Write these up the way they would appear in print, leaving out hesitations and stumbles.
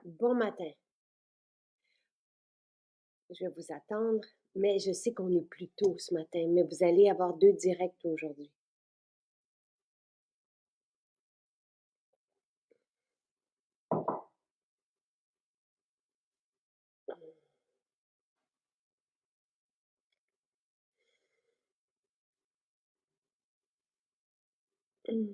Bon matin. Je vais vous attendre, mais je sais qu'on est plus tôt ce matin, mais vous allez avoir 2 directs aujourd'hui. Mmh.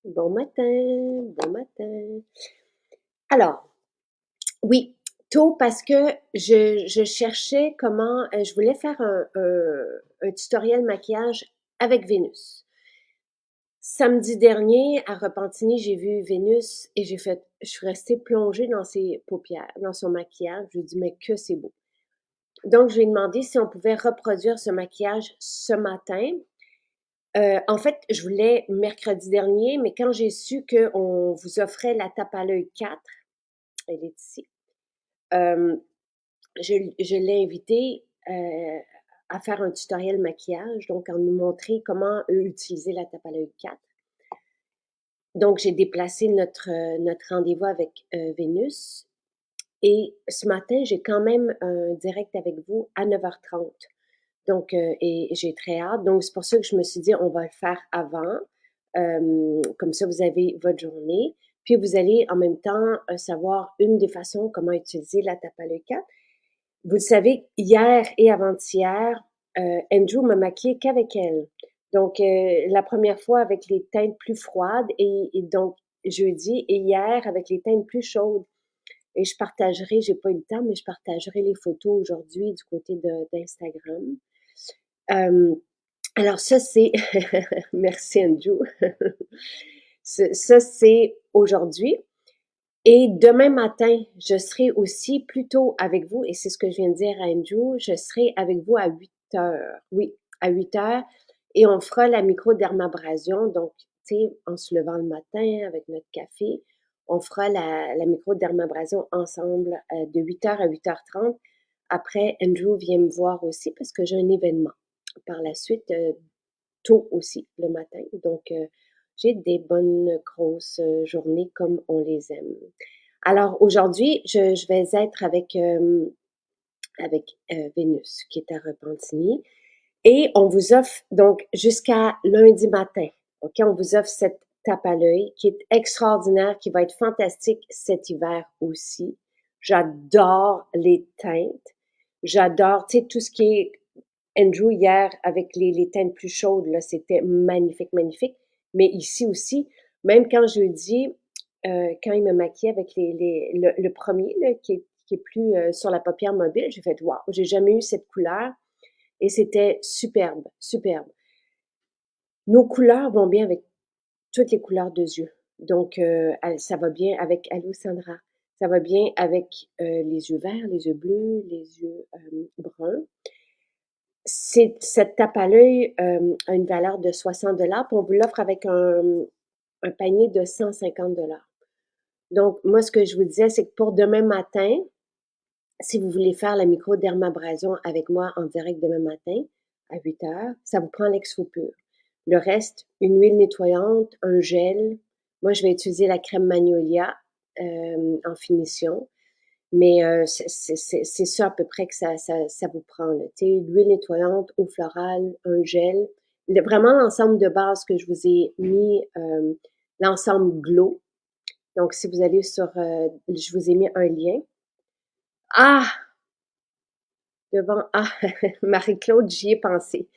Bon matin, bon matin. Alors, oui, tôt parce que je cherchais comment, je voulais faire un tutoriel maquillage avec Vénus. Samedi dernier, à Repentigny, j'ai vu Vénus et je suis restée plongée dans ses paupières, dans son maquillage. Je lui ai dit: «Mais que c'est beau!» Donc, je lui ai demandé si on pouvait reproduire ce maquillage ce matin. En fait, je voulais mercredi dernier, mais quand j'ai su qu'on vous offrait la tape à l'œil 4, elle est ici, euh, je l'ai invité à faire un tutoriel maquillage, donc à nous montrer comment utiliser la tape à l'œil 4. Donc, j'ai déplacé notre rendez-vous avec Vénus. Et ce matin, j'ai quand même un direct avec vous à 9h30. Donc, et j'ai très hâte. Donc, c'est pour ça que je me suis dit, on va le faire avant. Comme ça, vous avez votre journée. Puis, vous allez en même temps savoir une des façons comment utiliser la tape à l'œil 4. Vous le savez, hier et avant-hier, Andrew m'a maquillée qu'avec elle. Donc, la première fois avec les teintes plus froides et donc jeudi et hier avec les teintes plus chaudes. Et je partagerai, j'ai pas eu le temps, mais je partagerai les photos aujourd'hui du côté d'Instagram. Euh, alors ça, c'est... Merci Andrew. Ça, c'est aujourd'hui. Et demain matin, je serai aussi plutôt avec vous, et c'est ce que je viens de dire à Andrew, je serai avec vous à 8 heures. Oui, à 8 heures. Et on fera la microdermabrasion. Donc, tu sais, en se levant le matin avec notre café, on fera la microdermabrasion ensemble de 8 heures à 8h30. Après, Andrew vient me voir aussi parce que j'ai un événement par la suite, tôt aussi le matin. Donc, j'ai des bonnes grosses journées comme on les aime. Alors aujourd'hui, je vais être avec Vénus qui est à Repentigny et on vous offre donc jusqu'à lundi matin. Ok, on vous offre cette tape à l'œil qui est extraordinaire, qui va être fantastique cet hiver aussi. J'adore les teintes. J'adore, tu sais, tout ce qui est Andrew hier avec les teintes plus chaudes, là, c'était magnifique, magnifique. Mais ici aussi, même quand je lui dis, quand il me maquillait avec le premier, là, qui est plus sur la paupière mobile, j'ai fait, wow, j'ai jamais eu cette couleur. Et c'était superbe, superbe. Nos couleurs vont bien avec toutes les couleurs de yeux. Donc, ça va bien avec, allô Sandra, ça va bien avec les yeux verts, les yeux bleus, les yeux bruns. Cette tape à l'œil a une valeur de 60 $, puis on vous l'offre avec un panier de 150 $. Donc, moi, ce que je vous disais, c'est que pour demain matin, si vous voulez faire la microdermabrasion avec moi en direct demain matin à 8 heures, ça vous prend l'exfo pur. Le reste, une huile nettoyante, un gel. Moi, je vais utiliser la crème Magnolia en finition. Mais c'est ça à peu près que ça vous prend. L'huile nettoyante, eau florale, un gel. Vraiment l'ensemble de base que je vous ai mis, l'ensemble Glow. Donc, si vous allez sur... je vous ai mis un lien. Ah! Devant... Ah! Marie-Claude, j'y ai pensé.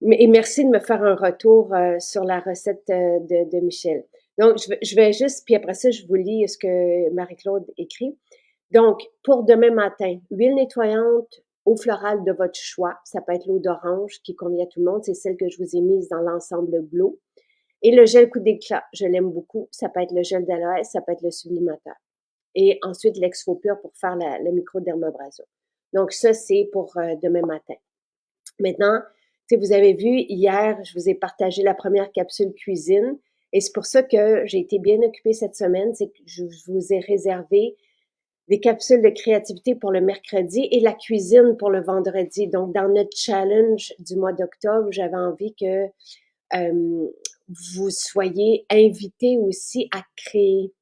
Et merci de me faire un retour sur la recette de Michel. Donc, je vais juste... Puis après ça, je vous lis ce que Marie-Claude écrit. Donc, pour demain matin, huile nettoyante, eau florale de votre choix. Ça peut être l'eau d'orange qui convient à tout le monde. C'est celle que je vous ai mise dans l'ensemble Glow. Et le gel coup d'éclat, je l'aime beaucoup. Ça peut être le gel d'aloès, ça peut être le sublimateur. Et ensuite, l'exfo pur pour faire la microdermabrasion. Donc, ça, c'est pour demain matin. Maintenant, vous avez vu, hier, je vous ai partagé la première capsule cuisine. Et c'est pour ça que j'ai été bien occupée cette semaine. C'est que je vous ai réservé des capsules de créativité pour le mercredi et la cuisine pour le vendredi. Donc, dans notre challenge du mois d'octobre, j'avais envie que vous soyez invités aussi à créer.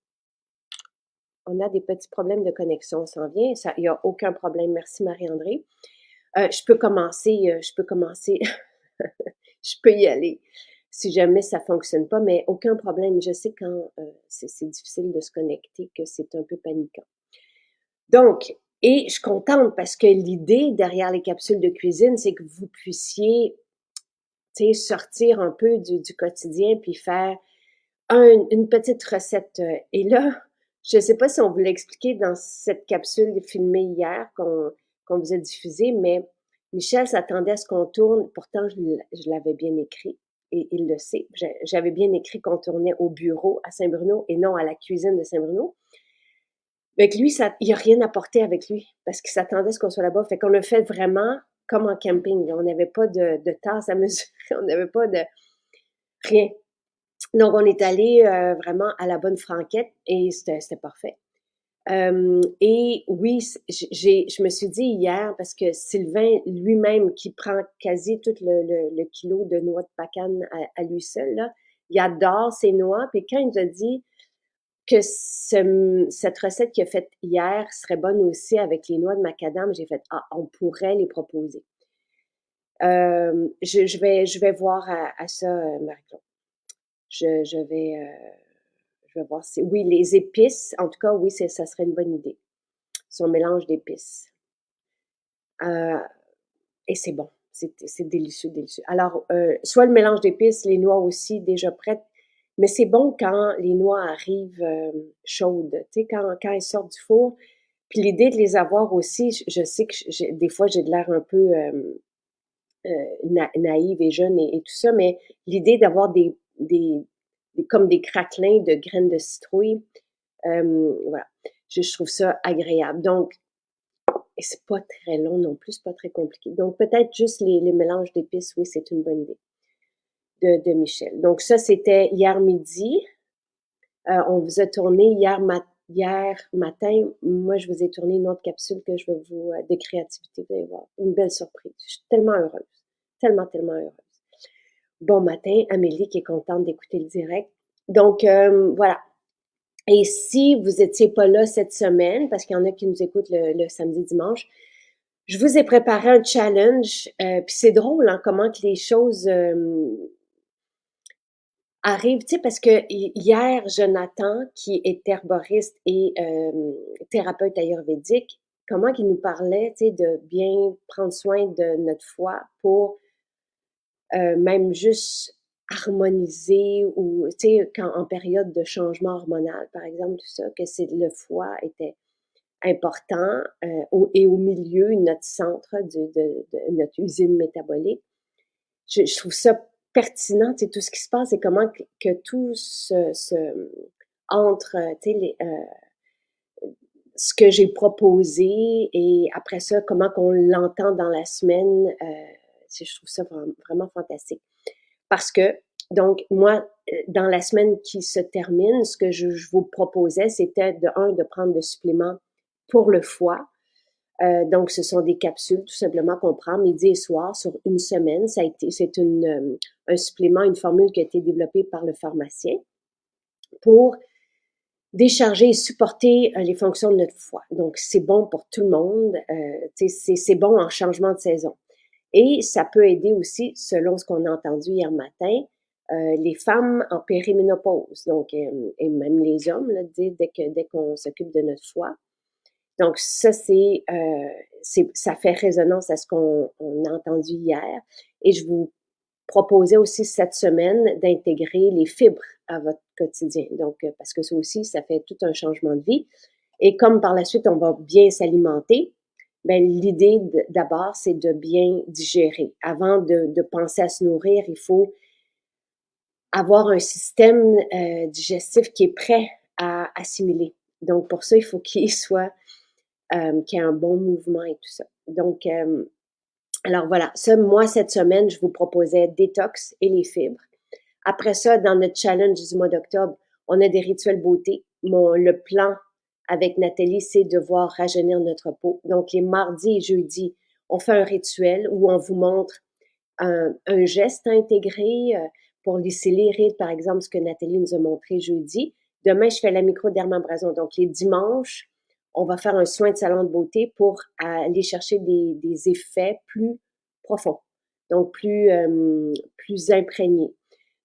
On a des petits problèmes de connexion, on s'en vient. Il n'y a aucun problème. Merci Marie-André. Je peux commencer, je peux y aller si jamais ça fonctionne pas, mais aucun problème. Je sais quand c'est difficile de se connecter, que c'est un peu paniquant. Donc, et je suis contente parce que l'idée derrière les capsules de cuisine, c'est que vous puissiez, tu sais, sortir un peu du quotidien puis faire une petite recette. Et là, je ne sais pas si on vous l'a expliqué dans cette capsule filmée hier qu'on vous a diffusée, mais Michel s'attendait à ce qu'on tourne. Pourtant, je l'avais bien écrit et il le sait. J'avais bien écrit qu'on tournait au bureau à Saint-Bruno et non à la cuisine de Saint-Bruno. Avec lui, il n'y a rien à porter avec lui parce qu'il s'attendait à ce qu'on soit là-bas. Fait qu'on le fait vraiment comme en camping. On n'avait pas de tasse à mesurer, on n'avait pas de rien. Donc, on est allé vraiment à la bonne franquette et c'était parfait. Et oui, je me suis dit hier, parce que Sylvain lui-même, qui prend quasi tout le kilo de noix de pacane à lui seul, là, il adore ses noix. Puis quand il nous a dit que cette recette qu'il a faite hier serait bonne aussi avec les noix de macadam, j'ai fait, ah, on pourrait les proposer. Je vais voir à ça, Marie-Claude. Je vais voir si, oui, les épices, en tout cas, oui, ça serait une bonne idée. Son mélange d'épices. Et c'est bon. C'est délicieux, délicieux. Alors, soit le mélange d'épices, les noix aussi déjà prêtes, mais c'est bon quand les noix arrivent chaudes, tu sais, quand elles sortent du four. Puis l'idée de les avoir aussi, je sais que des fois j'ai de l'air un peu naïve et jeune et tout ça, mais l'idée d'avoir comme des craquelins de graines de citrouille, voilà, je trouve ça agréable. Donc, et c'est pas très long non plus, c'est pas très compliqué. Donc, peut-être juste les mélanges d'épices, oui, c'est une bonne idée de Michel. Donc, ça, c'était hier midi. On vous a tourné hier matin. Moi, je vous ai tourné une autre capsule que je vais vous, de créativité, vous allez voir. Une belle surprise. Je suis tellement heureuse. Tellement, tellement heureuse. Bon matin, Amélie qui est contente d'écouter le direct. Donc, voilà. Et si vous étiez pas là cette semaine, parce qu'il y en a qui nous écoutent le samedi, dimanche, je vous ai préparé un challenge. Puis c'est drôle, hein, comment que les choses arrivent. Tu sais, parce que hier, Jonathan, qui est herboriste et thérapeute ayurvédique, comment qu'il nous parlait, tu sais, de bien prendre soin de notre foie pour même juste harmoniser ou, tu sais, quand en période de changement hormonal, par exemple, tout ça, que le foie était important et au milieu, notre centre de notre usine métabolique. Je trouve ça pertinent, tu sais, tout ce qui se passe et comment que tout entre, tu sais, ce que j'ai proposé et après ça, comment qu'on l'entend dans la semaine, je trouve ça vraiment fantastique. Parce que, donc, moi, dans la semaine qui se termine, ce que je vous proposais, c'était de prendre le supplément pour le foie. Donc, ce sont des capsules tout simplement qu'on prend midi et soir sur une semaine. C'est un supplément, une formule qui a été développée par le pharmacien pour décharger et supporter les fonctions de notre foie. Donc, c'est bon pour tout le monde. C'est bon en changement de saison. Et ça peut aider aussi, selon ce qu'on a entendu hier matin, les femmes en périménopause, donc et même les hommes, là, dès qu'on s'occupe de notre foie. Donc ça, ça fait résonance à ce qu'on a entendu hier. Et je vous proposais aussi cette semaine d'intégrer les fibres à votre quotidien. Donc, parce que ça aussi, ça fait tout un changement de vie. Et comme par la suite, on va bien s'alimenter, ben, l'idée d'abord, c'est de bien digérer. Avant de penser à se nourrir, il faut avoir un système digestif qui est prêt à assimiler. Donc, pour ça, il faut qu'il soit, qu'il y ait un bon mouvement et tout ça. Donc, alors voilà, ça, moi, cette semaine, je vous proposais détox et les fibres. Après ça, dans notre challenge du mois d'octobre, on a des rituels beauté. Le plan avec Nathalie, c'est de voir rajeunir notre peau. Donc, les mardis et jeudis, on fait un rituel où on vous montre un geste à intégrer pour lisser les rides, par exemple, ce que Nathalie nous a montré jeudi. Demain, je fais la microdermabrasion. Donc, les dimanches, on va faire un soin de salon de beauté pour aller chercher des effets plus profonds, donc plus imprégnés.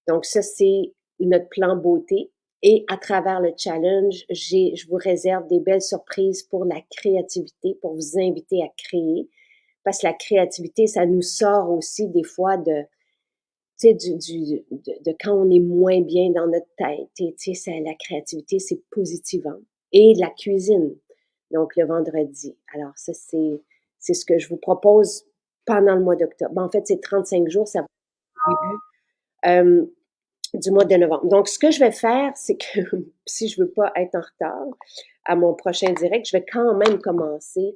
Donc, ça, c'est notre plan beauté. Et à travers le challenge, je vous réserve des belles surprises pour la créativité, pour vous inviter à créer. Parce que la créativité, ça nous sort aussi des fois de, tu sais, de quand on est moins bien dans notre tête. Tu sais, la créativité, c'est positivant. Et de la cuisine, donc le vendredi. Alors, ça, c'est ce que je vous propose pendant le mois d'octobre. En fait, c'est 35 jours, ça va au début du mois de novembre. Donc, ce que je vais faire, c'est que si je veux pas être en retard à mon prochain direct, je vais quand même commencer.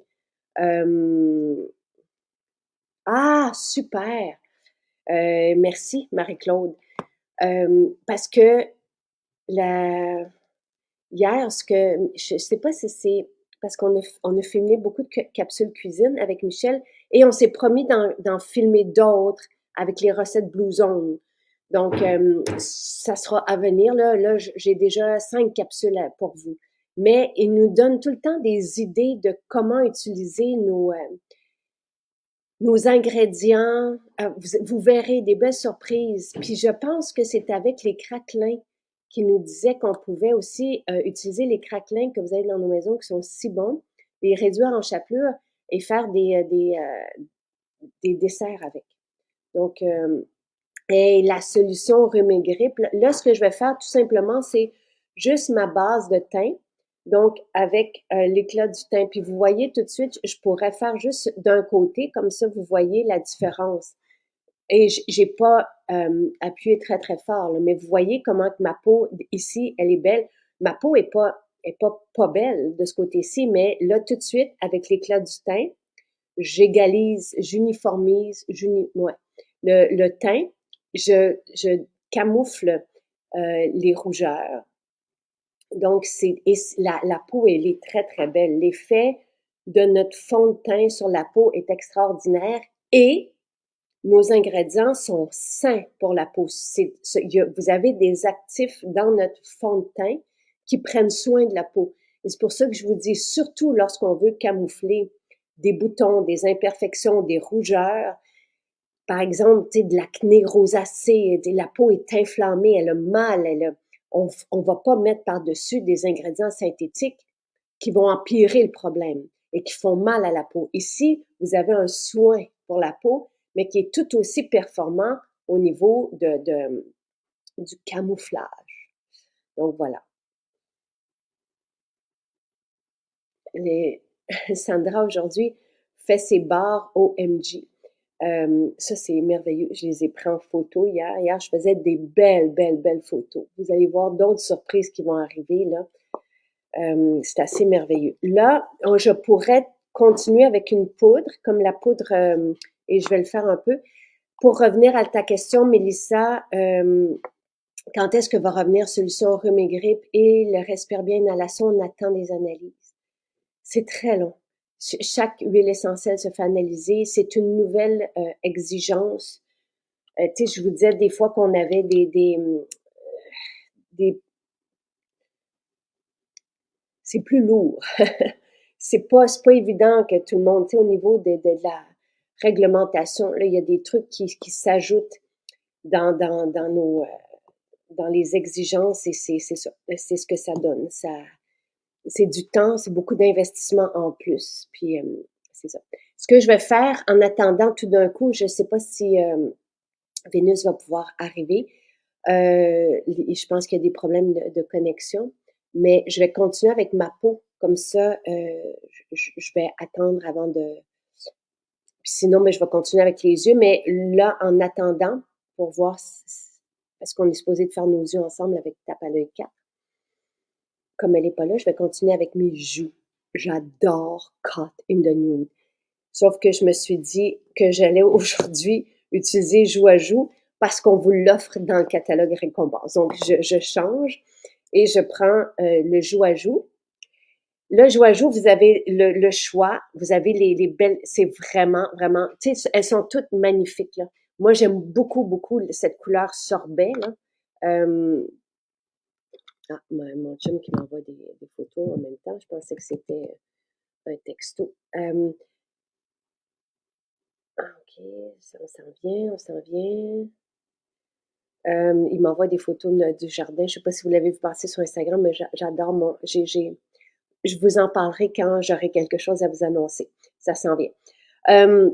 Ah, super! Merci, Marie-Claude. Parce que la, hier, je sais pas si c'est parce on a filmé beaucoup de capsules cuisine avec Michel et on s'est promis d'en filmer d'autres avec les recettes Blue Zone. Donc, ça sera à venir. Là, j'ai déjà 5 capsules pour vous. Mais il nous donne tout le temps des idées de comment utiliser nos ingrédients. Vous verrez des belles surprises. Puis je pense que c'est avec les craquelins qui nous disaient qu'on pouvait aussi utiliser les craquelins que vous avez dans nos maisons qui sont si bons, les réduire en chapelure et faire des desserts avec. Donc, et la solution rhume et grippe, là, ce que je vais faire tout simplement, c'est juste ma base de thym. Donc, avec l'éclat du thym. Puis vous voyez tout de suite, je pourrais faire juste d'un côté, comme ça, vous voyez la différence. Et j'ai pas appuyé très, très fort, là, mais vous voyez comment que ma peau, ici, elle est belle. Ma peau est pas belle de ce côté-ci, mais là, tout de suite, avec l'éclat du thym, j'égalise, j'uniformise, ouais. Le thym, je camoufle les rougeurs. Donc, la peau, elle est très, très belle. L'effet de notre fond de teint sur la peau est extraordinaire et nos ingrédients sont sains pour la peau. Vous avez des actifs dans notre fond de teint qui prennent soin de la peau. Et c'est pour ça que je vous dis, surtout lorsqu'on veut camoufler des boutons, des imperfections, des rougeurs, par exemple, tu sais, de l'acné rosacée, la peau est inflammée, elle a mal, on va pas mettre par-dessus des ingrédients synthétiques qui vont empirer le problème et qui font mal à la peau. Ici, vous avez un soin pour la peau, mais qui est tout aussi performant au niveau du camouflage. Donc voilà. Sandra aujourd'hui fait ses barres OMG. Ça, c'est merveilleux. Je les ai pris en photo hier. Hier, je faisais des belles, belles, belles photos. Vous allez voir d'autres surprises qui vont arriver, là. C'est assez merveilleux. Là, je pourrais continuer avec une poudre, comme la poudre, et je vais le faire un peu. Pour revenir à ta question, Mélissa, quand est-ce que va revenir Solution Rhume et Grippe et le Respire Bien Inhalation? On attend des analyses. C'est très long. Chaque huile essentielle se fait analyser. C'est une nouvelle exigence. Tu sais, je vous disais des fois qu'on avait c'est plus lourd. c'est pas évident que tout le monde, tu sais, au niveau de la réglementation, là, il y a des trucs qui s'ajoutent dans nos dans les exigences et c'est ça. C'est ce que ça donne. C'est du temps, c'est beaucoup d'investissement en plus. Puis c'est ça. Ce que je vais faire en attendant tout d'un coup, je ne sais pas si Vénus va pouvoir arriver. Je pense qu'il y a des problèmes de connexion, mais je vais continuer avec ma peau. Comme ça, je vais attendre avant de... Puis sinon, mais je vais continuer avec les yeux. Mais là, en attendant, pour voir, parce qu'on est supposé de faire nos yeux ensemble avec Tape à l'œil 4. Comme elle n'est pas là, je vais continuer avec mes joues. J'adore Caught in the Nude. Sauf que je me suis dit que j'allais aujourd'hui utiliser Joue à joue parce qu'on vous l'offre dans le catalogue récompense. Donc, je change et je prends le Joue à joue. Là, Joajou, vous avez le choix, vous avez les belles, c'est vraiment, vraiment, tu sais, elles sont toutes magnifiques, là. Moi, j'aime beaucoup, beaucoup cette couleur sorbet, là. Euh, mon chum qui m'envoie des photos en même temps, je pensais que c'était un texto. OK, ça, on s'en vient, on s'en vient. Il m'envoie des photos du jardin. Je sais pas si vous l'avez vu passer sur Instagram, mais j'adore je vous en parlerai quand j'aurai quelque chose à vous annoncer. Ça s'en vient. Euh,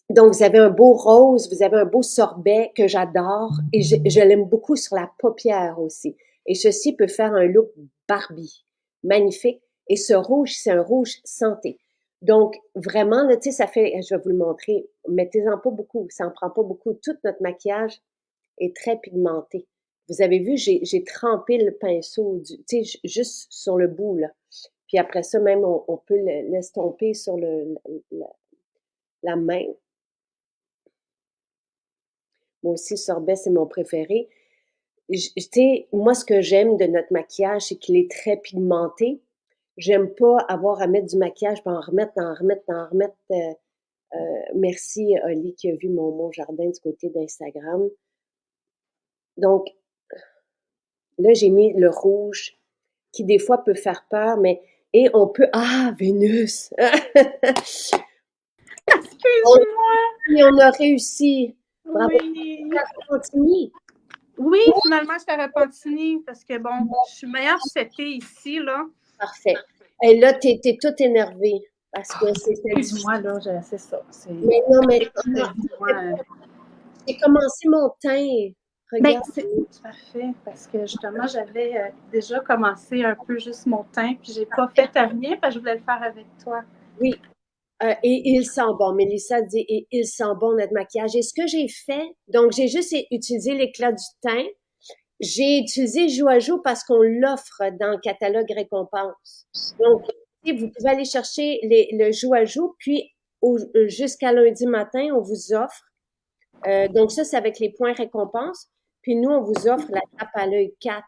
donc, vous avez un beau rose, vous avez un beau sorbet que j'adore et je l'aime beaucoup sur la paupière aussi. Et ceci peut faire un look Barbie. Magnifique. Et ce rouge, c'est un rouge santé. Donc, vraiment, là, tu sais, ça fait, je vais vous le montrer, mettez-en pas beaucoup, ça en prend pas beaucoup. Tout notre maquillage est très pigmenté. Vous avez vu, j'ai trempé le pinceau, tu sais, juste sur le bout, là. Puis après ça, même, on peut l'estomper sur la main. Moi aussi, sorbet, c'est mon préféré. Tu sais, moi, ce que j'aime de notre maquillage, c'est qu'il est très pigmenté. J'aime pas avoir à mettre du maquillage, puis en remettre, en remettre, en remettre. Merci, Oli, qui a vu mon jardin du côté d'Instagram. Donc, là, j'ai mis le rouge, qui des fois peut faire peur, mais... Et on peut... Ah, Vénus! Excuse-moi. On a réussi! Bravo! Oui. Continue! Oui, finalement, je t'avais Repentigny parce que, bon, je suis meilleure setée ici, là. Parfait. Et là, t'es toute énervée parce que c'était difficile. Excuse-moi, là, c'est ça. Mais non, mais Dis-moi. j'ai commencé mon teint. Ben, Regarde. c'est parfait parce que justement, j'avais déjà commencé un peu juste mon teint, puis j'ai pas fait à rien parce que je voulais le faire avec toi. Oui. Et il sent bon. Mélissa dit, et il sent bon notre maquillage. Et ce que j'ai fait, donc j'ai juste utilisé l'éclat du teint. J'ai utilisé Joue à Joue parce qu'on l'offre dans le catalogue récompense. Donc, vous pouvez aller chercher le Joue à Joue, puis jusqu'à lundi matin, on vous offre. Donc ça, c'est avec les points récompenses. Puis nous, on vous offre la tape à l'œil 4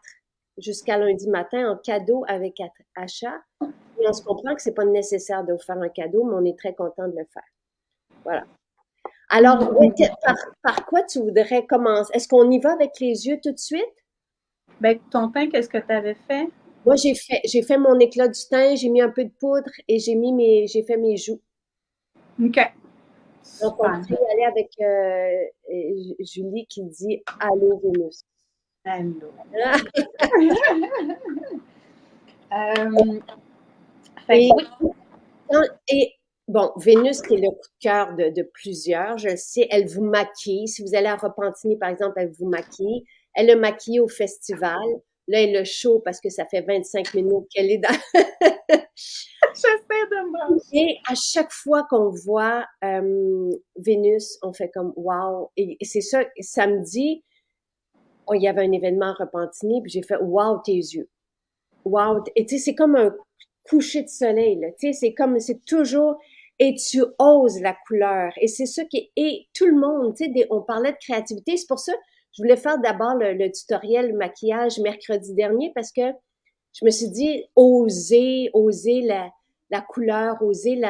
jusqu'à lundi matin en cadeau avec achat. Et on se comprend que c'est pas nécessaire de vous faire un cadeau, mais on est très content de le faire. Voilà. Alors, oui, par quoi tu voudrais commencer? Est-ce qu'on y va avec les yeux tout de suite? Ben, ton teint, qu'est-ce que tu avais fait? Moi, j'ai fait mon éclat du teint, j'ai mis un peu de poudre et j'ai fait mes joues. OK. Donc, on Super. peut y aller avec Julie qui dit Allô Vénus. Hello. Fait que Et, oui. et bon, Vénus, c'est le coup de cœur de plusieurs, je le sais. Elle vous maquille. Si vous allez à Repentigny, par exemple, elle vous maquille. Elle a maquillé au festival. Là, elle a chaud parce que ça fait 25 minutes qu'elle est dans. J'essaie de me brancher. Et à chaque fois qu'on voit Vénus, on fait comme wow. Et c'est ça, samedi, il y avait un événement à Repentigny, puis j'ai fait wow tes yeux. Wow. Et tu sais, c'est comme un coucher de soleil, là. Tu sais, c'est toujours, et tu oses la couleur. Et c'est ça et tout le monde, tu sais, on parlait de créativité. C'est pour ça que je voulais faire d'abord le tutoriel maquillage mercredi dernier parce que je me suis dit, oser la couleur, oser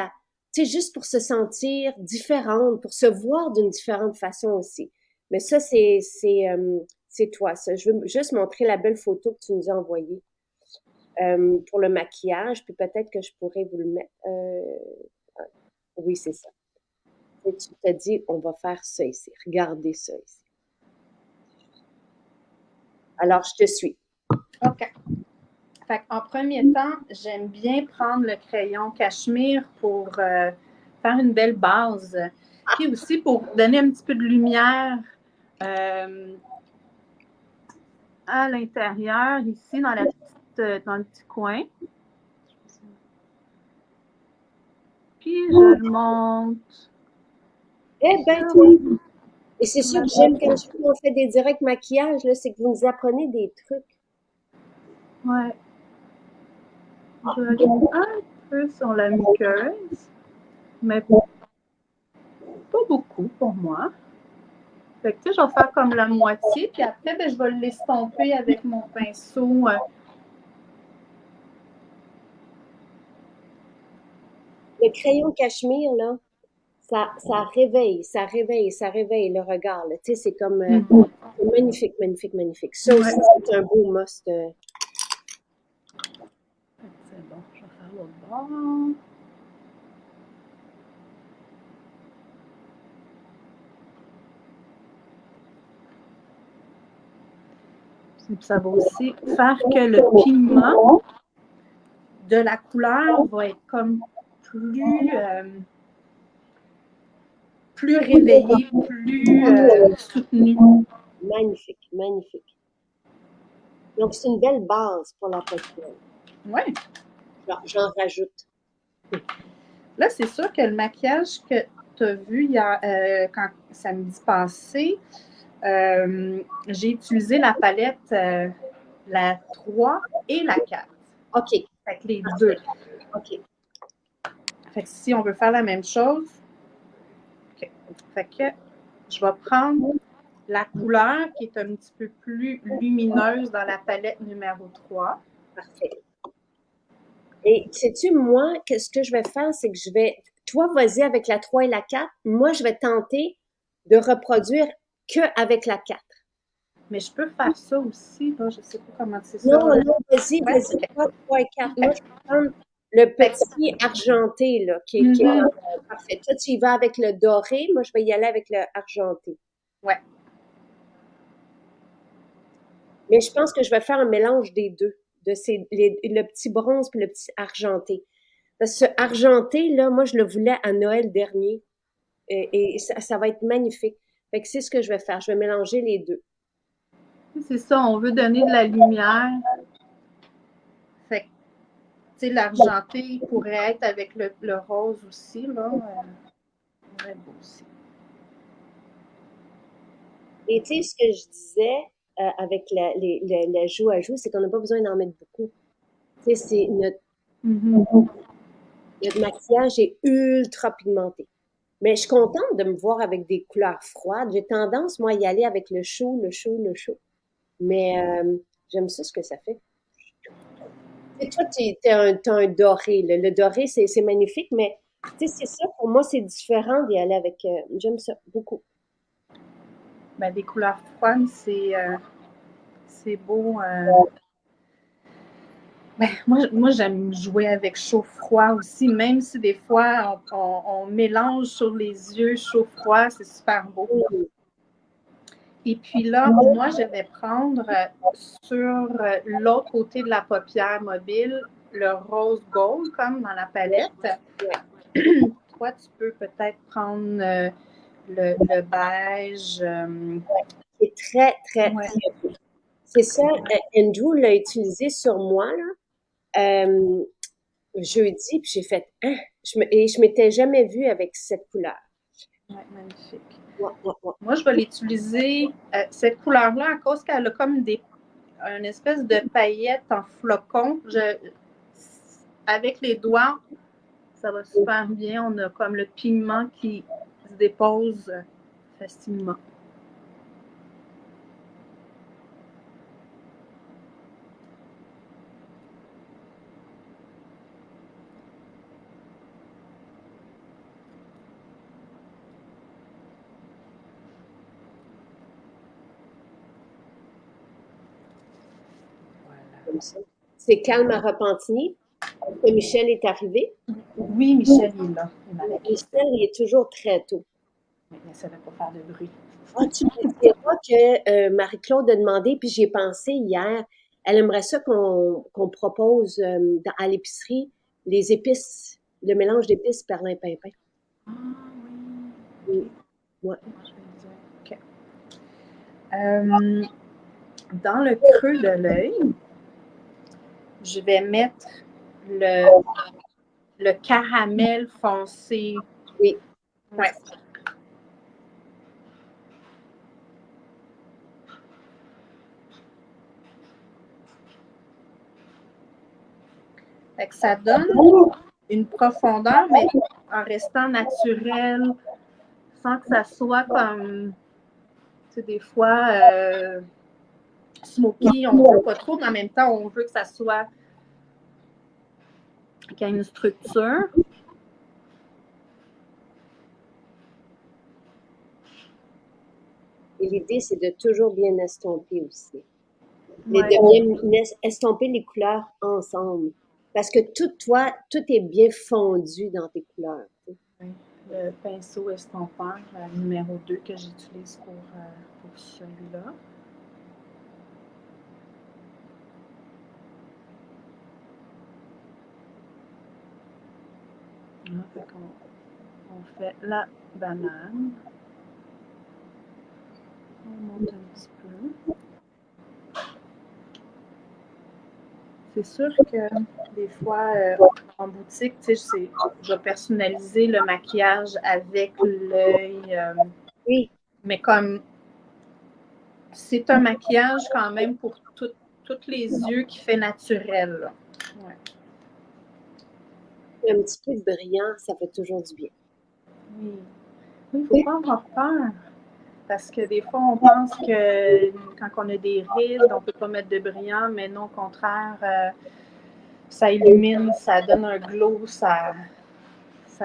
tu sais, juste pour se sentir différente, pour se voir d'une différente façon aussi. Mais ça, c'est toi, ça. Je veux juste montrer la belle photo que tu nous as envoyée pour le maquillage, puis peut-être que je pourrais vous le mettre. Oui, c'est ça. Et tu t'as dit, on va faire ça ici. Regardez ça ici. Alors, je te suis. OK. Fait en premier temps, j'aime bien prendre le crayon cachemire pour faire une belle base. Puis aussi pour donner un petit peu de lumière euh, à l'intérieur, ici, dans le petit coin. Puis je le monte. Eh ben, toi. Et c'est sûr que j'aime quand on fait des directs maquillage, là, c'est que vous nous apprenez des trucs. Ouais. Je vais aller un peu sur la muqueuse, mais pas beaucoup pour moi. Fait que, tu sais, je vais faire comme la moitié, puis après, ben, je vais l'estomper avec mon pinceau Le crayon cachemire, là, ça réveille le regard, là. Tu sais, c'est comme c'est magnifique, magnifique, magnifique. Ça aussi, Ouais. c'est un beau must. C'est bon, je vais faire l'autre bord. Et puis ça va aussi faire que le pigment de la couleur va être comme plus réveillé, plus soutenu. Magnifique, magnifique. Donc, c'est une belle base pour la paupière. Ouais. J'en rajoute. Là, c'est sûr que le maquillage que tu as vu hier, quand samedi passé, j'ai utilisé la palette la 3 et la 4. OK. Fait que les deux. OK. Fait que si on veut faire la même chose, okay. Fait que je vais prendre la couleur qui est un petit peu plus lumineuse dans la palette numéro 3. Parfait. Et sais-tu, moi, ce que je vais faire, c'est que toi, vas-y avec la 3 et la 4. Moi, je vais tenter de reproduire que avec la 4. Mais je peux faire ça aussi, là, je sais pas comment c'est ça. Non, non, vas-y, Ouais, vas-y, ok. 3 et 4. Moi, je vais prendre le petit argenté, là, qui est parfait. Toi, tu y vas avec le doré. Moi, je vais y aller avec le argenté. Ouais. Mais je pense que je vais faire un mélange des deux, le petit bronze puis le petit argenté. Parce que ce argenté, là, moi, je le voulais à Noël dernier. Et ça va être magnifique. Fait que c'est ce que je vais faire. Je vais mélanger les deux. C'est ça, on veut donner de la lumière. Fait que, tu sais, l'argenté pourrait être avec le rose aussi, là. Très beau aussi. Et tu sais, ce que je disais avec la joue à joue, c'est qu'on n'a pas besoin d'en mettre beaucoup. Tu sais, notre maquillage est ultra pigmenté. Mais je suis contente de me voir avec des couleurs froides. J'ai tendance, moi, à y aller avec le chaud, le chaud, le chaud. Mais j'aime ça ce que ça fait. Et toi, t'as un doré. Le doré, c'est magnifique, mais tu sais, c'est ça, pour moi, c'est différent d'y aller avec. J'aime ça beaucoup. Ben, des couleurs froides, c'est beau. Ben, moi j'aime jouer avec chaud-froid aussi, même si des fois on mélange sur les yeux chaud-froid, c'est super beau. Mm. Et puis là, moi, je vais prendre sur l'autre côté de la paupière mobile le rose gold, comme dans la palette. Ouais. Toi, tu peux peut-être prendre le beige. C'est très, très, Ouais. très beau. C'est ça, Andrew l'a utilisé sur moi, là, jeudi, puis j'ai fait, hein? Et je m'étais jamais vue avec cette couleur. Ouais, magnifique. Ouais, ouais, ouais. Moi, je vais l'utiliser, cette couleur-là, à cause qu'elle a comme une espèce de paillette en flocon. Avec les doigts, ça va super bien. On a comme le pigment qui se dépose facilement. Comme ça. C'est calme à Repentigny. Que Michel est arrivé. Oui, Michel est là. Michel, il est toujours très tôt. Mais ça ne va pas faire de bruit. Ah, tu me diras que Marie-Claude a demandé, puis j'y ai pensé hier. Elle aimerait ça qu'on propose à l'épicerie les épices, le mélange d'épices perlimpinpin. Ah Mm. oui. Ouais. Je vais dire. OK. Dans le creux de l'œil, je vais mettre le caramel foncé. Oui. Ouais. Fait que ça donne une profondeur, mais en restant naturel, sans que ça soit comme, tu sais, des fois, smoky, on ne veut pas trop, mais en même temps, on veut que ça soit, qu'il y ait une structure. Et l'idée, c'est de toujours bien estomper aussi. De Ouais. bien estomper les couleurs ensemble. Parce que tout est bien fondu dans tes couleurs. Oui. Le pinceau estompeur numéro 2 que j'utilise pour celui-là. Fait on fait la banane. On monte un petit peu. C'est sûr que des fois, en boutique, je vais personnaliser le maquillage avec l'œil. Oui. Mais comme c'est un maquillage quand même pour tous les yeux qui fait naturel. Là. Ouais. Un petit peu de brillant, ça fait toujours du bien. Oui. Il ne faut pas avoir peur. Parce que des fois, on pense que quand on a des rides, on ne peut pas mettre de brillant, mais non, au contraire, ça illumine, ça donne un glow, ça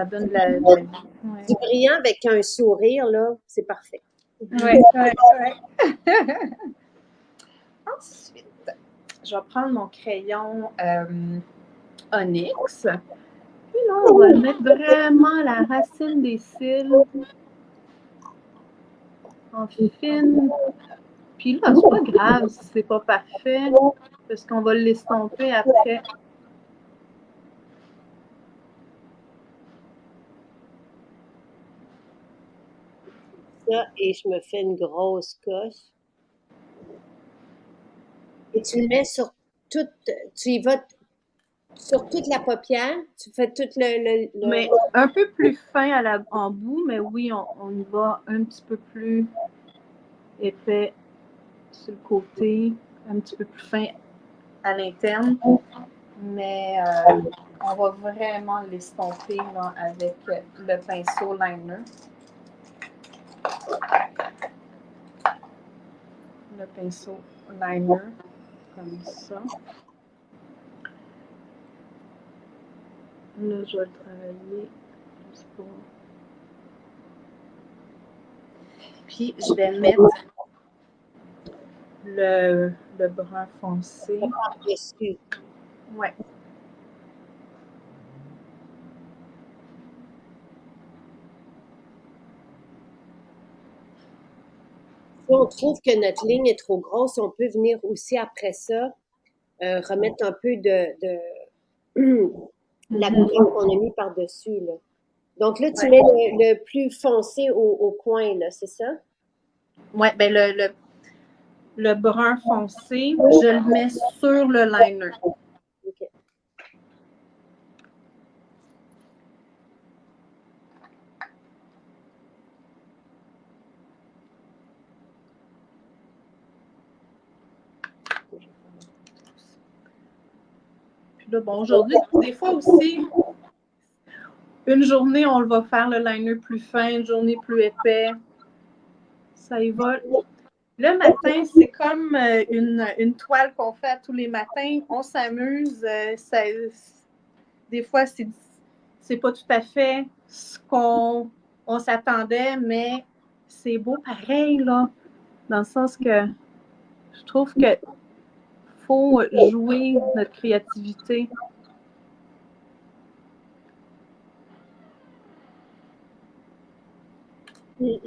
donne de la vie. Ouais. Du brillant avec un sourire, là, c'est parfait. Oui. Ensuite, je vais prendre mon crayon Onyx. Puis là, on va mettre vraiment la racine des cils en fine. Puis là, c'est pas grave si c'est pas parfait, parce qu'on va l'estomper après. Ça, et je me fais une grosse coche. Et tu le mets sur toute, tu y vas sur toute la paupière, tu fais tout Mais un peu plus fin en bout, mais oui, on y va un petit peu plus épais sur le côté, un petit peu plus fin à l'interne. Mais on va vraiment l'estomper là, avec le pinceau liner. Le pinceau liner, comme ça. Là, je vais le travailler juste pour... Puis, je vais mettre le brun foncé. par-dessus. Ouais. Si on trouve que notre ligne est trop grosse, on peut venir aussi après ça remettre un peu de la couleur qu'on a mis par-dessus. Là. Donc là, tu mets le plus foncé au coin, là, c'est ça? Oui, ben le brun foncé, je le mets sur le liner. Okay. Puis là, bon, aujourd'hui, des fois aussi, une journée, on va faire le liner plus fin, une journée plus épais. Ça y va. Le matin, c'est comme une toile qu'on fait tous les matins. On s'amuse. Des fois, c'est pas tout à fait ce qu'on s'attendait, mais c'est beau pareil, là. Dans le sens que je trouve que faut jouer notre créativité. Puis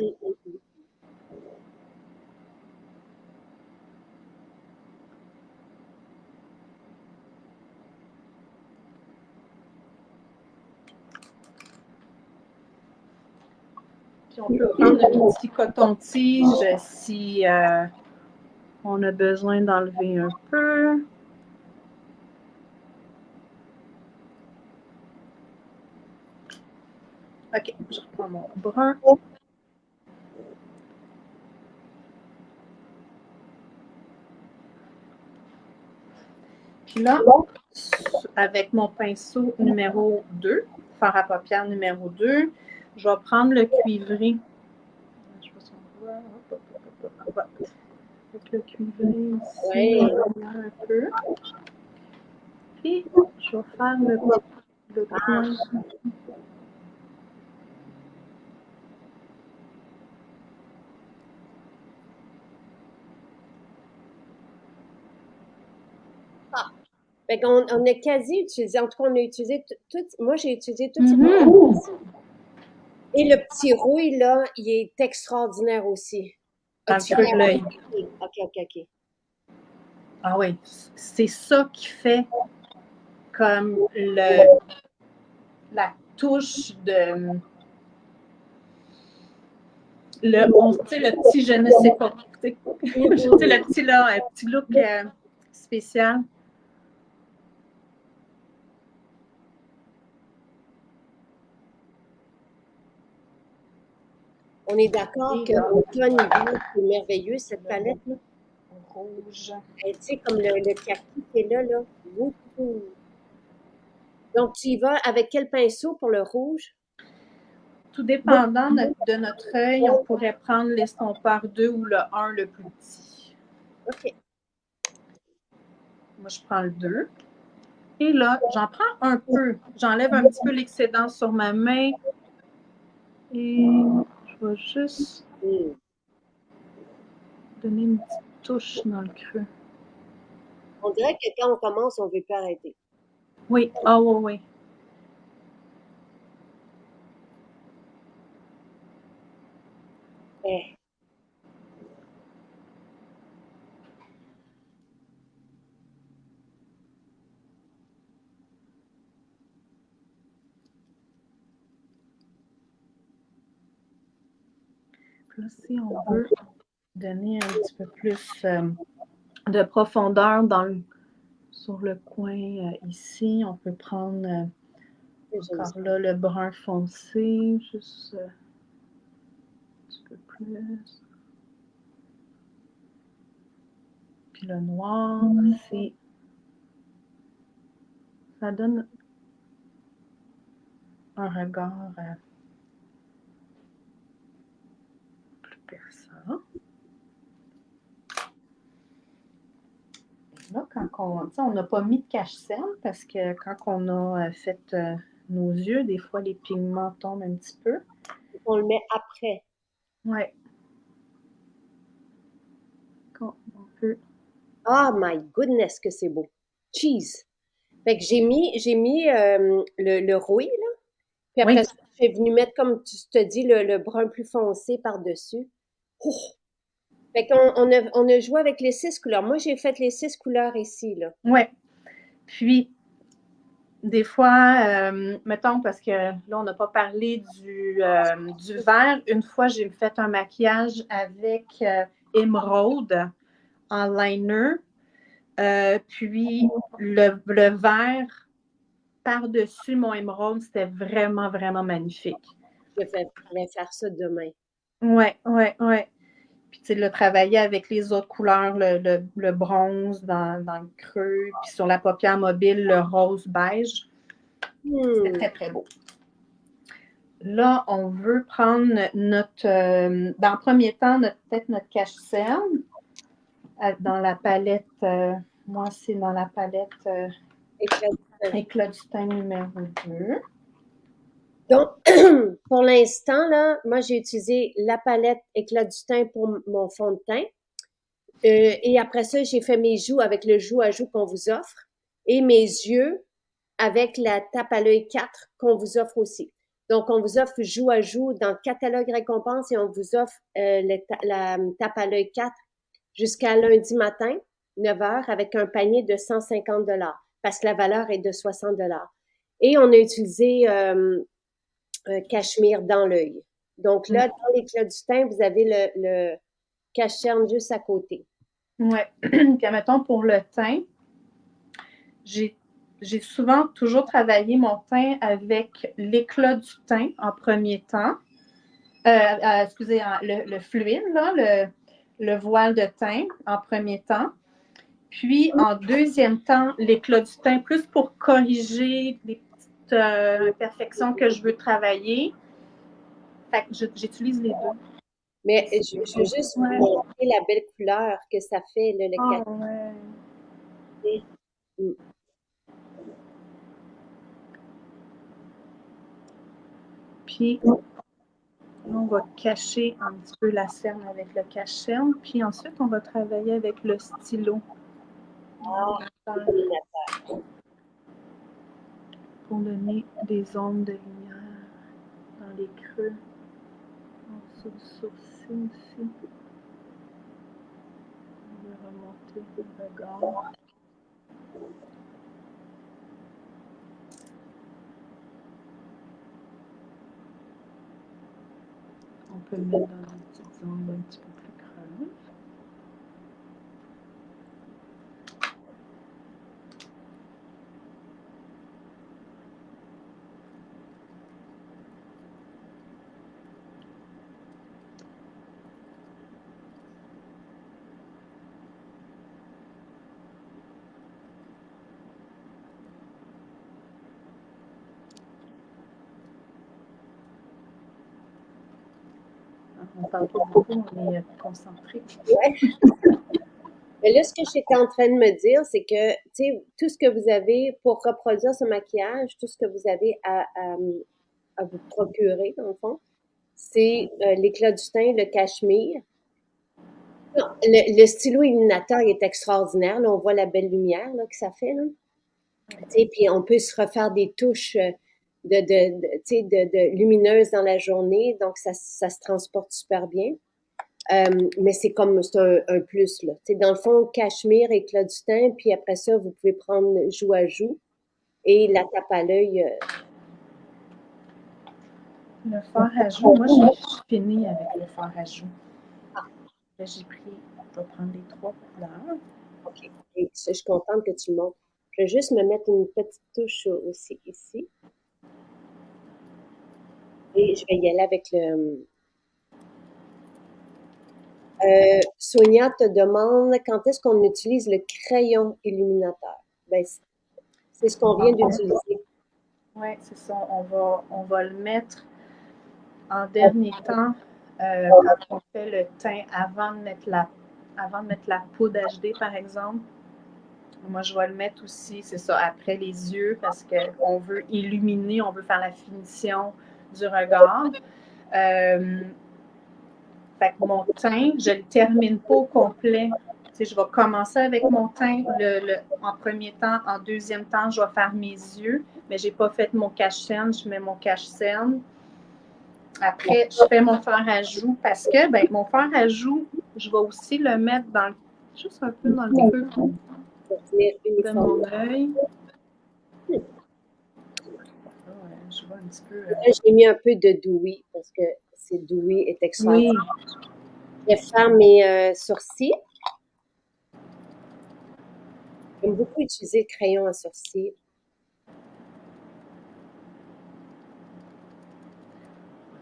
on peut prendre le petit coton-tige si on a besoin d'enlever un peu. OK, je reprends mon brun. Puis là, avec mon pinceau numéro 2, fard à paupières numéro 2, je vais prendre le cuivré. Je sais pas si on voit. Avec le cuivré ici, un peu. Puis, je vais faire le coin. Fait qu'on on a quasi utilisé, en tout cas, on a utilisé moi j'ai utilisé toutes ces Mhm. Et le petit rouille, là, il est extraordinaire aussi. Dans le As-tu creux de l'œil. OK, OK, OK. Ah oui, c'est ça qui fait comme la touche de le petit je ne sais pas. Le petit là, un petit look spécial. On est d'accord que automne, hiver, c'est merveilleux, cette palette-là. Rouge. Tu sais, comme le kaki qui est là, là. Wouhou! Donc, tu y vas avec quel pinceau pour le rouge? Tout dépendant de notre œil, on pourrait prendre l'estompeur 2 ou le 1 le plus petit. OK. Moi, je prends le 2. Et là, j'en prends un peu. J'enlève un petit peu l'excédent sur ma main. Et je vais juste donner une petite touche dans le creux. On dirait que quand on commence, on ne veut pas arrêter. Oui, ah oui, oui. Eh. Là, si on veut donner un petit peu plus de profondeur sur le coin ici, on peut prendre encore là le brun foncé, juste un petit peu plus. Puis le noir, ça donne un regard plus perçant. Là, quand on n'a pas mis de cache-cerne parce que quand on a fait nos yeux, des fois les pigments tombent un petit peu. On le met après. Oui. On peut. Oh my goodness, que c'est beau. Cheese. Fait que j'ai mis le rouille, là. Puis Oui. après ça, je suis venue mettre, comme tu te dis, le brun plus foncé par-dessus. Oh! Fait qu'on a joué avec les 6 couleurs. Moi, j'ai fait les 6 couleurs ici, là. Oui. Puis, des fois, mettons, parce que là, on n'a pas parlé du vert. Une fois, j'ai fait un maquillage avec émeraude en liner. Puis, le vert par-dessus mon émeraude, c'était vraiment, vraiment magnifique. Je vais faire ça demain. Oui, oui, oui. Puis, tu sais, le travailler avec les autres couleurs, le bronze dans le creux, puis sur la paupière mobile, le rose beige. C'était très, très beau. Là, on veut prendre dans le premier temps, peut-être notre cache-cerne dans la palette, moi, c'est dans la palette Éclat du teint numéro 2. Donc, pour l'instant, là, moi, j'ai utilisé la palette Éclat du teint pour mon fond de teint. Et après ça, j'ai fait mes joues avec le joue à joue qu'on vous offre et mes yeux avec la tape à l'œil 4 qu'on vous offre aussi. Donc, on vous offre joue à joue dans le catalogue récompense et on vous offre la tape à l'œil 4 jusqu'à lundi matin, 9 heures, avec un panier de 150 parce que la valeur est de 60 Et on a utilisé cachemire dans l'œil. Donc là, dans l'éclat du teint, vous avez le cache-cerne juste à côté. Oui. Puis, mettons, pour le teint, j'ai souvent toujours travaillé mon teint avec l'éclat du teint en premier temps. Excusez, le fluide, là, le voile de teint en premier temps. Puis, en deuxième temps, l'éclat du teint, plus pour corriger des petites imperfections que je veux travailler. Fait que j'utilise les deux. Mais je veux juste vous montrer la belle couleur que ça fait, là, le café. Ouais. Puis, on va cacher un petit peu la cerne avec le cache-cerne. Puis ensuite, on va travailler avec le stylo. Ah, donner des ondes de lumière dans les creux, en dessous du sourcil aussi. On va remonter le regard. On peut le mettre dans des petites zones un petit peu plus creuses. On parle pas beaucoup, on est concentré. Ouais. Mais là, ce que j'étais en train de me dire, c'est que, tu sais, tout ce que vous avez pour reproduire ce maquillage, tout ce que vous avez à vous procurer, dans le fond, c'est l'éclat du teint, le cachemire. Non, le stylo illuminateur est extraordinaire. Là, on voit la belle lumière là, que ça fait. Là. Tu sais, puis on peut se refaire des touches tu sais, lumineuses dans la journée, donc ça se transporte super bien. Mais c'est comme c'est un plus là. Tu sais, dans le fond, cachemire, éclat du teint, puis après ça, vous pouvez prendre joue à joue et la tape à l'œil. Le fard à joues, moi j'ai fini avec le fard à joues. Là, j'ai pris, je vais prendre les 3 couleurs. OK. Et je suis contente que tu le montres. Je vais juste me mettre une petite touche aussi ici. Et je vais y aller avec le. Sonia te demande quand est-ce qu'on utilise le crayon illuminateur. Ben, c'est ce qu'on vient d'utiliser. Oui, c'est ça. On va le mettre en dernier temps quand on fait le teint avant de mettre la poudre HD, par exemple. Moi, je vais le mettre aussi, c'est ça, après les yeux, parce qu'on veut illuminer, on veut faire la finition du regard. Fait que mon teint, je ne le termine pas au complet. Tu sais, je vais commencer avec mon teint en premier temps. En deuxième temps, je vais faire mes yeux, mais je n'ai pas fait mon cache-cerne. Je mets mon cache-cerne. Après, je fais mon fard à joues parce que ben, mon fard à joues, je vais aussi le mettre juste un peu dans le creux de mon œil. Je vois un petit peu. Là, j'ai mis un peu de Dewy parce que c'est Dewy est extraordinaire. Oui. Je vais faire mes sourcils. J'aime beaucoup utiliser le crayon à sourcils.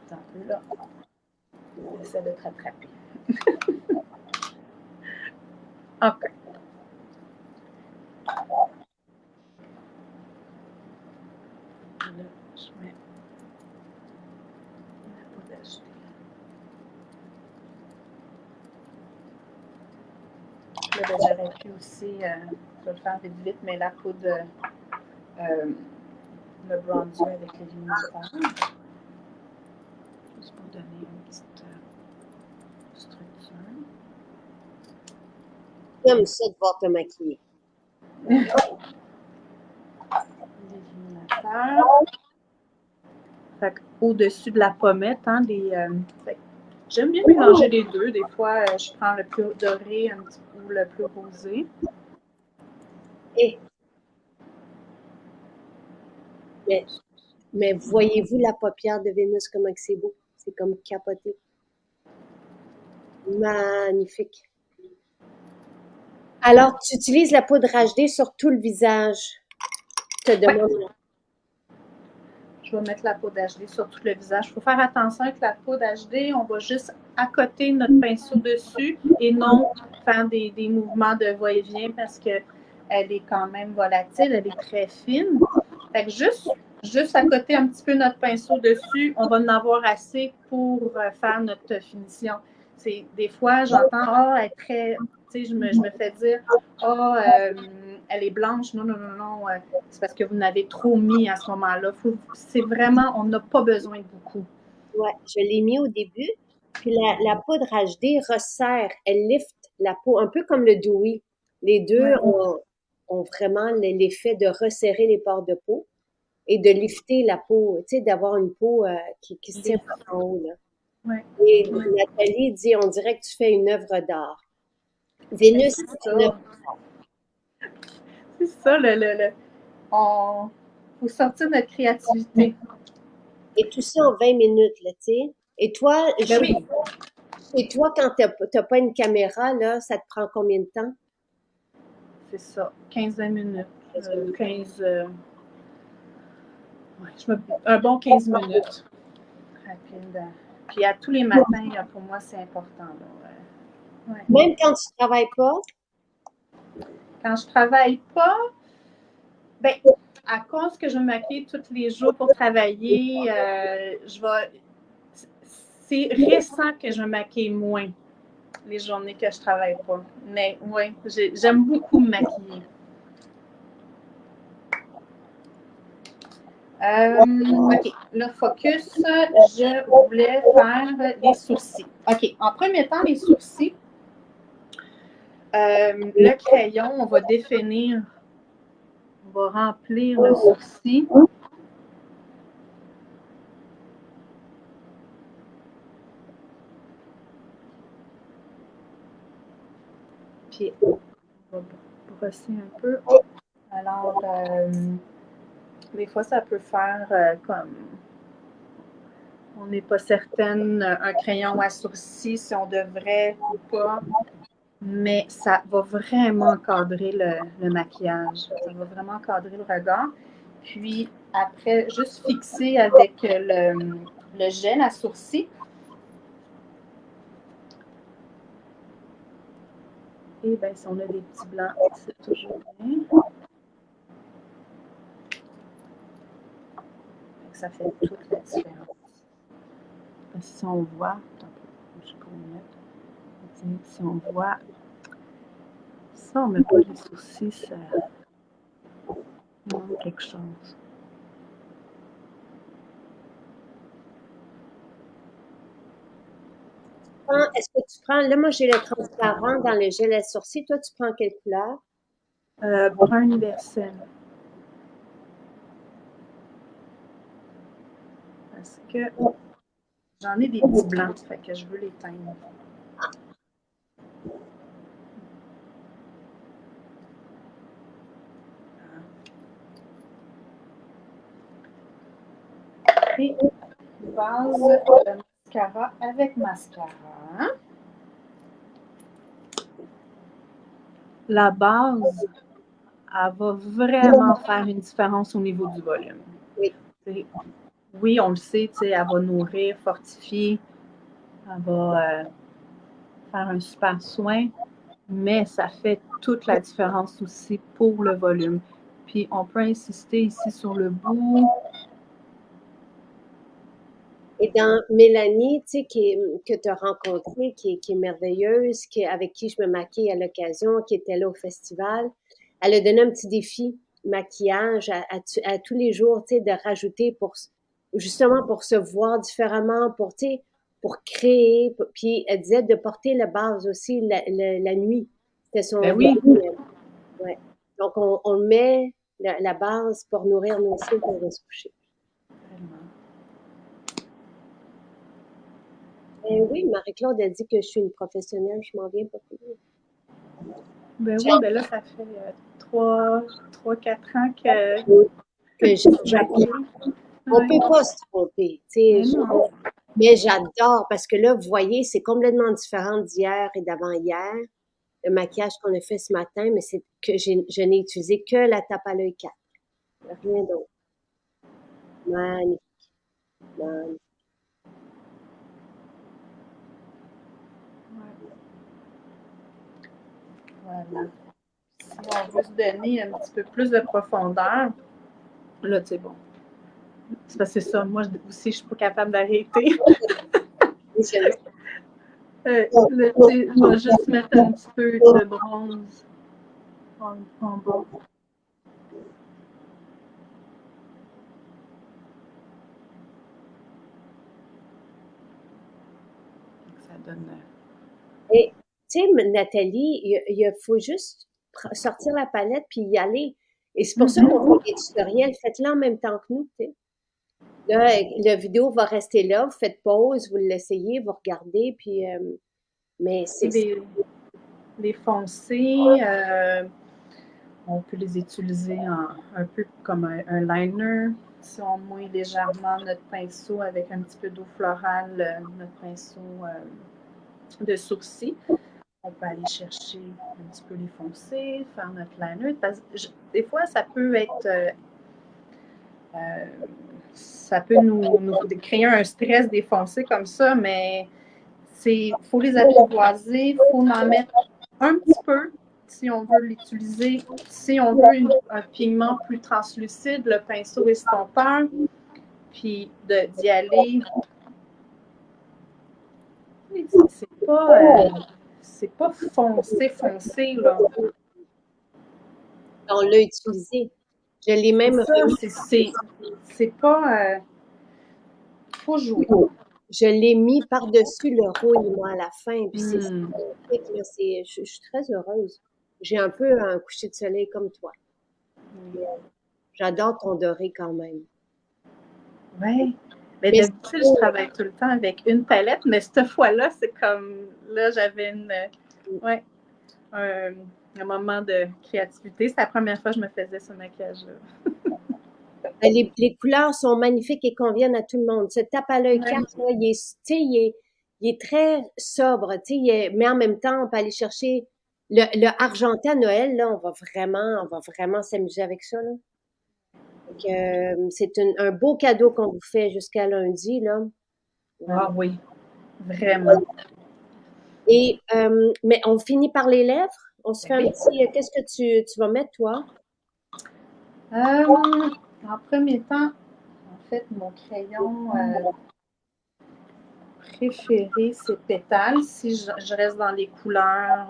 Attends un peu là. J'essaie de te rattraper. OK. Là, je mets la poudre HD. Là, ben, j'aurais pu aussi, je vais le faire vite vite, mais la poudre, le bronzer avec l'illuminateur. Juste pour donner une petite structure. J'aime ça de voir te maquiller. L'illuminateur. Fait au-dessus de la pommette, hein, j'aime bien mélanger les deux. Des fois, je prends le plus doré un petit peu, le plus rosé. Et, mais voyez-vous la paupière de Vénus, comment c'est beau? C'est comme capoté. Magnifique. Alors, tu utilises la poudre HD sur tout le visage. Je te demande. Je vais mettre la poudre HD sur tout le visage. Il faut faire attention avec la poudre HD. On va juste accoter notre pinceau dessus et non faire des mouvements de va-et-vient parce qu'elle est quand même volatile, elle est très fine. Fait que juste accoter un petit peu notre pinceau dessus, on va en avoir assez pour faire notre finition. Des fois, j'entends, elle est très, tu sais, je me fais dire, elle est blanche. Non, non, non, non. C'est parce que vous n'avez trop mis à ce moment-là. C'est vraiment, on n'a pas besoin de beaucoup. Ouais, je l'ai mis au début. Puis la poudre HD resserre, elle lift la peau, un peu comme le Dewy. Les deux ont vraiment l'effet de resserrer les pores de peau. et de lifter la peau, tu sais, d'avoir une peau qui se tient Lisse. par en haut, là. Ouais, Et ouais. Nathalie dit, on dirait que tu fais une œuvre d'art. Vénus, C'est c'est une œuvre. ça. C'est ça, on faut sortir notre créativité. Et tout ça en 20 minutes, là, tu sais. Et toi, Ben oui, quand t'as pas une caméra, là, ça te prend combien de temps? c'est ça. 15-20 minutes. 15 minutes. 15, ouais, un bon 15 minutes. Rapide. Puis à tous les matins, pour moi, c'est important. Là, ouais. Ouais. Même quand tu travailles pas? Quand je travaille pas, ben, à cause que je me maquille tous les jours pour travailler, c'est récent que je me maquille moins les journées que je travaille pas. Mais oui, j'aime beaucoup me maquiller. OK, le focus, je voulais faire les sourcils. OK, en premier temps, les sourcils. Le crayon, on va définir, on va remplir le sourcil. Puis, on va brosser un peu. Alors, des fois, ça peut faire comme on n'est pas certaine, un crayon à sourcils, si on devrait ou pas. Mais ça va vraiment encadrer le maquillage. Ça va vraiment encadrer le regard. Puis après, juste fixer avec le gel à sourcils. Et bien, si on a des petits blancs, c'est toujours bien. Ça fait toute la différence. Parce que si on voit, je peux mettre, si on voit, ça, on ne met pas les sourcils, ça manque quelque chose. Est-ce que tu prends, là, moi, j'ai le transparent dans le gel à sourcils. Toi, tu prends quelle couleur? Brun universel. Parce que j'en ai des petits blancs, fait que je veux les teindre. Et base de mascara avec mascara. La base, elle va vraiment faire une différence au niveau du volume. Oui. Oui, on le sait, elle va nourrir, fortifier, elle va faire un super soin, mais ça fait toute la différence aussi pour le volume. Puis on peut insister ici sur le bout. Et dans Mélanie, tu sais, que tu as rencontrée, qui est merveilleuse, avec qui je me maquille à l'occasion, qui était là au festival, elle a donné un petit défi maquillage à tous les jours, tu sais, de rajouter justement pour se voir différemment, tu sais, pour créer. Puis elle disait de porter la base aussi la nuit. C'était Ben son oui, défi. Ouais. Donc on met la base pour nourrir nos cils pour se coucher. Oui, Marie-Claude a dit que je suis une professionnelle, je m'en viens pas plus. ben oui, ben là, ça fait 3-4 ans que Que tu te j'apprends. maquilles. On Ouais. peut pas se tromper, tu Mais sais. non. Mais j'adore parce que là, vous voyez, c'est complètement différent d'hier et d'avant-hier. Le maquillage qu'on a fait ce matin, mais c'est que je n'ai utilisé que la tape à l'œil 4. Rien d'autre. Magnifique, magnifique. Voilà. Si on veut se donner un petit peu plus de profondeur, là, c'est bon. C'est parce que c'est ça. Moi aussi, je suis pas capable d'arrêter. Là, je vais juste mettre un petit peu de bronze en bas. Ça donne. Et, tu sais, Nathalie, il faut juste sortir la palette puis y aller. Et c'est pour ça qu'on fait des tutoriels. Faites-le en même temps que nous, tu sais. Là, la vidéo va rester là, vous faites pause, vous l'essayez, vous regardez, puis mais c'est Les foncés, on peut les utiliser un peu comme un liner. Si on mouille légèrement notre pinceau avec un petit peu d'eau florale, notre pinceau de sourcil, on peut aller chercher un petit peu les foncés, faire notre liner. Des fois, ça peut être ça peut nous créer un stress des foncés comme ça, mais il faut les apprivoiser, il faut en mettre un petit peu si on veut l'utiliser. Si on veut un pigment plus translucide, le pinceau estompeur, puis d'y aller. C'est pas foncé, là. on l'a utilisé. Je l'ai C'est même ça, remis. c'est pas. Faut jouer. Je l'ai mis par-dessus le rouille, moi, à la fin. Puis c'est Mm. magnifique, là. Je suis très heureuse. J'ai un peu un coucher de soleil comme toi. Puis, j'adore ton doré quand même. Ouais. Mais Mais d'habitude, je travaille tout le temps avec une palette, mais cette fois-là, c'est comme. Là, j'avais ouais, un moment de créativité. C'est la première fois que je me faisais ce maquillage-là. les couleurs sont magnifiques et conviennent à tout le monde. Ce tape à l'œil 4, là, il est, tu sais, il est très sobre, tu sais, mais en même temps, on peut aller chercher le argenté à Noël, là, on va vraiment s'amuser avec ça, là. Donc, c'est un beau cadeau qu'on vous fait jusqu'à lundi, là. Vraiment. Ah oui, vraiment. Et, mais on finit par les lèvres. On se fait un Oui. petit, qu'est-ce que tu vas mettre, toi? En premier temps, en fait, mon crayon préféré, c'est Pétale. Si je reste dans les couleurs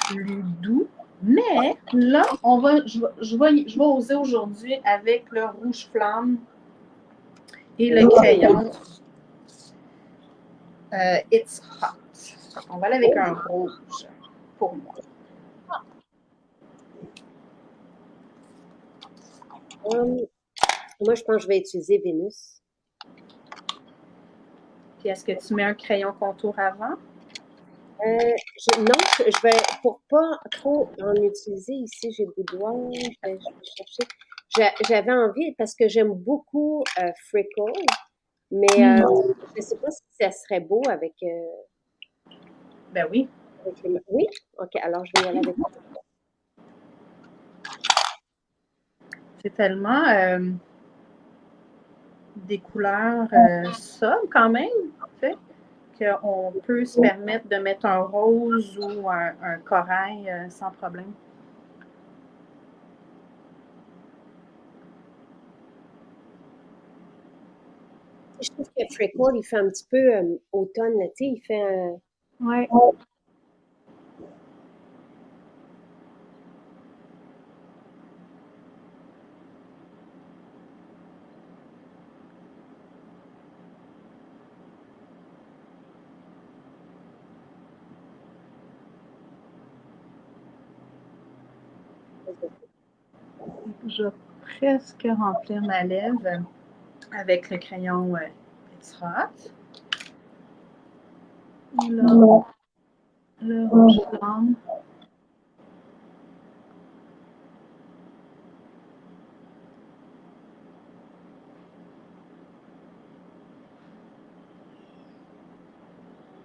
plus doux. Mais là, je vais oser aujourd'hui avec le rouge flamme et le crayon It's Hot. On va aller avec un rouge pour moi. Moi, je pense que je vais utiliser Vénus. Puis est-ce que tu mets un crayon contour avant? Non, je vais, pour pas trop en utiliser ici, j'ai Boudoir, je vais chercher. J'avais envie, parce que j'aime beaucoup Freckle, mais je sais pas si ça serait beau avec, Ben oui. Oui? Ok, alors je vais y aller avec. C'est tellement des couleurs sobres quand même, tu sais, qu'on peut se permettre de mettre un rose ou un corail sans problème. Je trouve que Freckle, il fait un petit peu automne, là, tu sais, il fait un. Ouais. Je vais presque remplir ma lèvre avec le crayon It's Hot. Et là, le rouge flamme.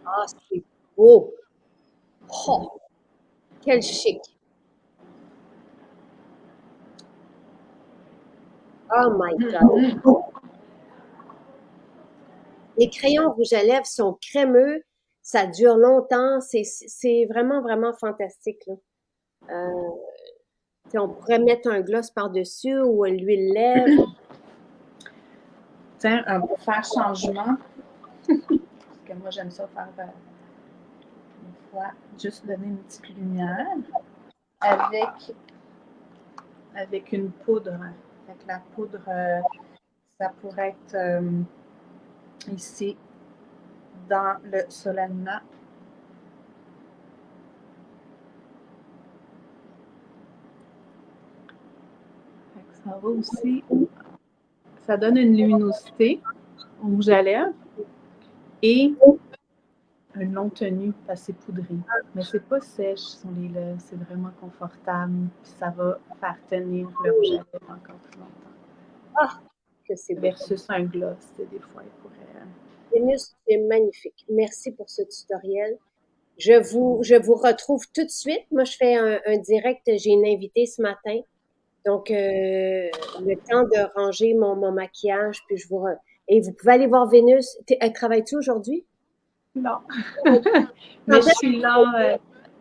Ah, c'est beau! Oh, quel chic! Oh my God! Les crayons rouge à lèvres sont crémeux, ça dure longtemps, c'est vraiment, vraiment fantastique, là. On pourrait mettre un gloss par-dessus ou l'huile lèvres. Tiens, pour faire changement, parce que moi j'aime ça faire une fois, juste donner une petite lumière avec, avec une poudre. Avec la poudre, ça pourrait être ici dans le Solana. Ça va aussi, ça donne une luminosité au rouge à lèvres et un long tenu assez poudré. Mais c'est pas sèche sur les lèvres, c'est vraiment confortable. Puis ça va faire tenir le rouge à lèvres encore plus longtemps. Ah, que c'est beau. Versus un gloss, des fois, il pourrait. Vénus, c'est magnifique. Merci pour ce tutoriel. Je vous retrouve tout de suite. Moi, je fais un direct. J'ai une invitée ce matin. Donc, le temps de ranger mon maquillage, puis Et vous pouvez aller voir Vénus. Elle travaille-tu aujourd'hui? Non. Mais Quand je est-ce suis là,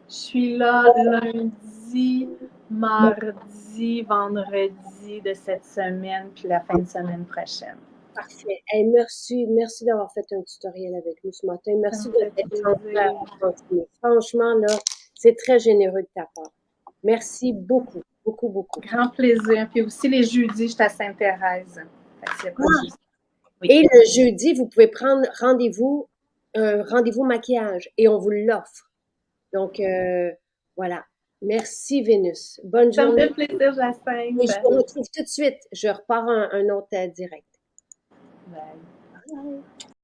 je suis là lundi, mardi, vendredi de cette semaine, puis la fin de semaine prochaine. Parfait. Hey, merci d'avoir fait un tutoriel avec nous ce matin. Ça Merci me de fait t'être plaisir. rentré. Franchement, là, c'est très généreux de ta part. Merci beaucoup, beaucoup, beaucoup. Grand plaisir. Puis aussi les jeudis, je suis à Sainte-Thérèse. Fait que Ah, oui. et le jeudi, vous pouvez prendre rendez-vous maquillage et on vous l'offre. Donc, voilà. Merci, Vénus. Bonne Ça me journée. fait plaisir, Et Jacinthe. je vous retrouve tout de suite. Je repars un autre direct. Bye. Bye.